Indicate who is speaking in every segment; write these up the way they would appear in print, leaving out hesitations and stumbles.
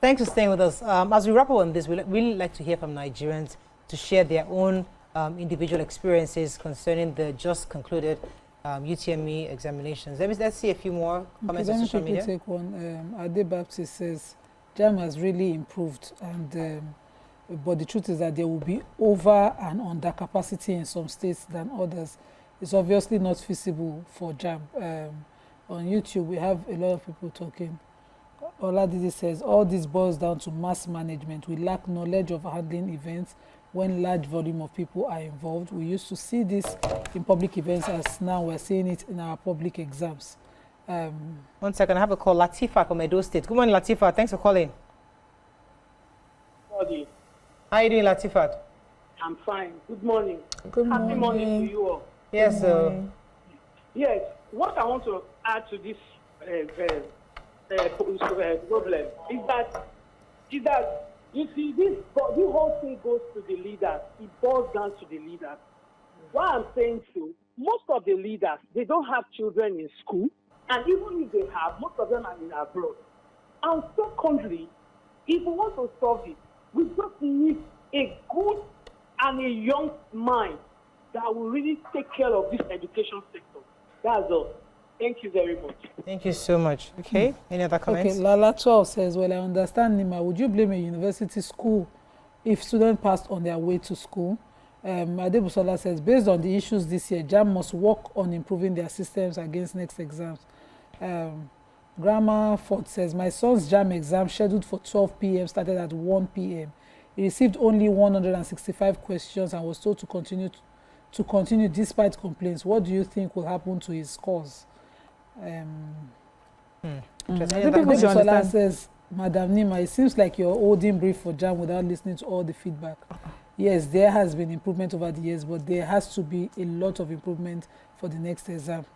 Speaker 1: Thanks for staying with us. As we wrap up on this, we'd really like to hear from Nigerians to share their own individual experiences concerning the just concluded UTME examinations. Let's see a few more comments on social media.
Speaker 2: Take one. Ade Baptist says, JAMB has really improved, and but the truth is that there will be over and under capacity in some states than others. It's obviously not feasible for JAMB. On YouTube, we have a lot of people talking. Oladele says, all this boils down to mass management. We lack knowledge of handling events when large volume of people are involved. We used to see this in public events, as now we're seeing it in our public exams.
Speaker 1: 1 second, I have a call. Latifa from Edo State. Good morning, Latifa. Thanks for calling.
Speaker 3: Good morning.
Speaker 1: How are you doing, Latifa?
Speaker 3: I'm fine. Good morning.
Speaker 2: Good
Speaker 3: Happy morning to you all.
Speaker 1: Yes, sir.
Speaker 3: Yes, what I want to add to this problem is that you see this whole thing goes to the leaders. It boils down to the leaders. What I'm saying to most of the leaders, they don't have children in school, and even if they have, most of them are in abroad. And secondly, if we want to solve it, we just need a good and a young mind that will really take care of this education sector. That's all. Thank you very much.
Speaker 1: Thank you so much. Okay, any other comments?
Speaker 2: Okay, Lala 12 says, well, I understand, Nima. Would you blame a university school if students passed on their way to school? Adebusola says, based on the issues this year, JAMB must work on improving their systems against next exams. Grammar Ford says, my son's JAMB exam scheduled for 12 p.m. started at 1 p.m. He received only 165 questions and was told to continue despite complaints. What do you think will happen to his scores? Adebusola says, Madam Nima, it seems like you're holding brief for JAMB without listening to all the feedback. Yes, there has been improvement over the years, but there has to be a lot of improvement for the next exam.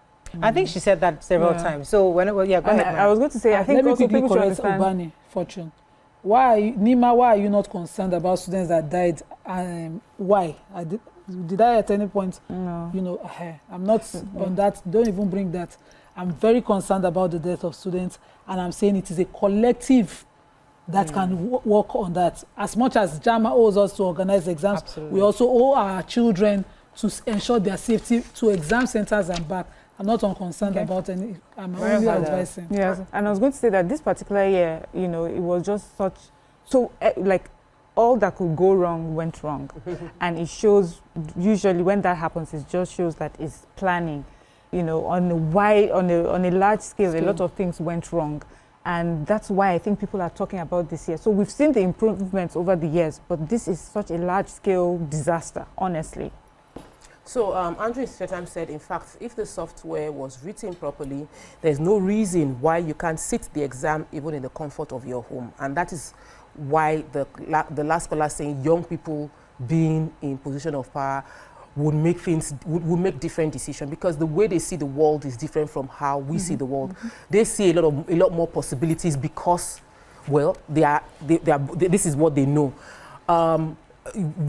Speaker 1: I think she said that several times. So go ahead.
Speaker 4: I was going to say, I think also people should understand.
Speaker 2: Ubani, Fortune. Nima, why are you not concerned about students that died? Why? Did I at any point?
Speaker 4: No.
Speaker 2: You know, I'm not on that. Don't even bring that. I'm very concerned about the death of students, and I'm saying it is a collective that can work on that. As much as JAMB owes us to organize exams, we also owe our children to ensure their safety to exam centers and back. I'm not unconcerned about any. I'm only advising.
Speaker 4: Yes, and I was going to say that this particular year, you know, it was just like all that could go wrong went wrong, and it shows. Usually, when that happens, it just shows that it's planning. You know, on a large scale, a lot of things went wrong. And that's why I think people are talking about this year. So we've seen the improvements over the years, but this is such a large-scale disaster, honestly.
Speaker 5: So Andrew Shetam said, in fact, if the software was written properly, there's no reason why you can't sit the exam even in the comfort of your home. And that is why the last caller saying young people being in position of power would make different decisions, because the way they see the world is different from how we see the world. They see a lot more possibilities because, well, this is what they know.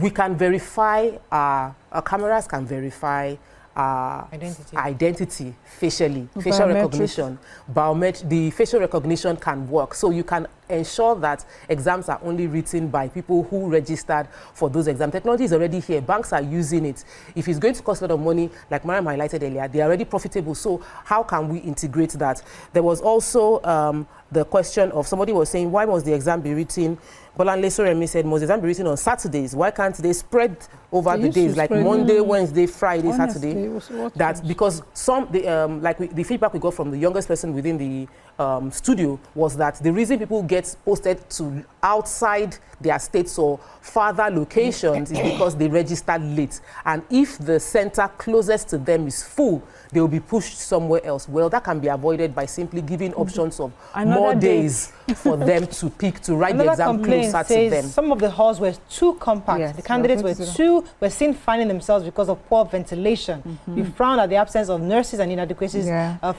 Speaker 5: We can verify, our cameras can verify identity facially, facial recognition, the facial recognition can work. So you can ensure that exams are only written by people who registered for those exams. Technology is already here. Banks are using it. If it's going to cost a lot of money, like Mariam highlighted earlier, they are already profitable. So how can we integrate that? There was also the question of somebody was saying, why must the exam be written? Bolanle Soremi said, must the exam be written on Saturdays? Why can't they spread over the days, like Monday, Wednesday, Friday, Saturday? That because the feedback we got from the youngest person within the studio was that the reason people get posted to outside their states or farther locations is because they registered late. And if the center closest to them is full, they will be pushed somewhere else. Well, that can be avoided by simply giving options of more days for them to pick, to write the exam closer to them.
Speaker 1: Some of the halls were too compact. Yes, the candidates were seen finding themselves because of poor ventilation. We frowned at the absence of nurses and inadequacies,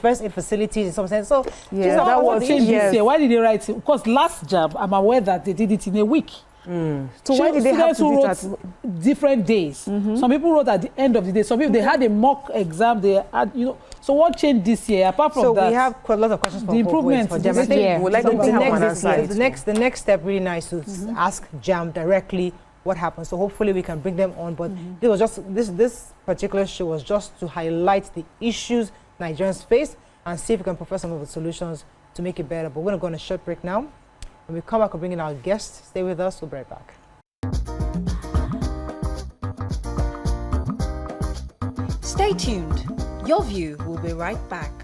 Speaker 1: first aid facilities in some sense. So
Speaker 2: that was this year. Why did they write it? Because last JAMB, I'm aware that they did it in a week.
Speaker 4: So why did they have to do that?
Speaker 2: Students who wrote different days. Some people wrote at the end of the day. Some people, they had a mock exam. They had, you know. So what changed this year apart from
Speaker 1: so
Speaker 2: that?
Speaker 1: we have quite a lot of questions for
Speaker 2: the improvement.
Speaker 1: for JAMB. I think
Speaker 4: Yeah.
Speaker 5: We'd like them to have one answer.
Speaker 1: the next step really nice to ask JAMB directly what happened. So hopefully we can bring them on. But this was just this particular show was just to highlight the issues Nigerians face and see if we can provide some of the solutions to make it better. But we're going to go on a short break now. When we come back, we'll bring in our guests. Stay with us. We'll be right back.
Speaker 6: Stay tuned. Your View will be right back.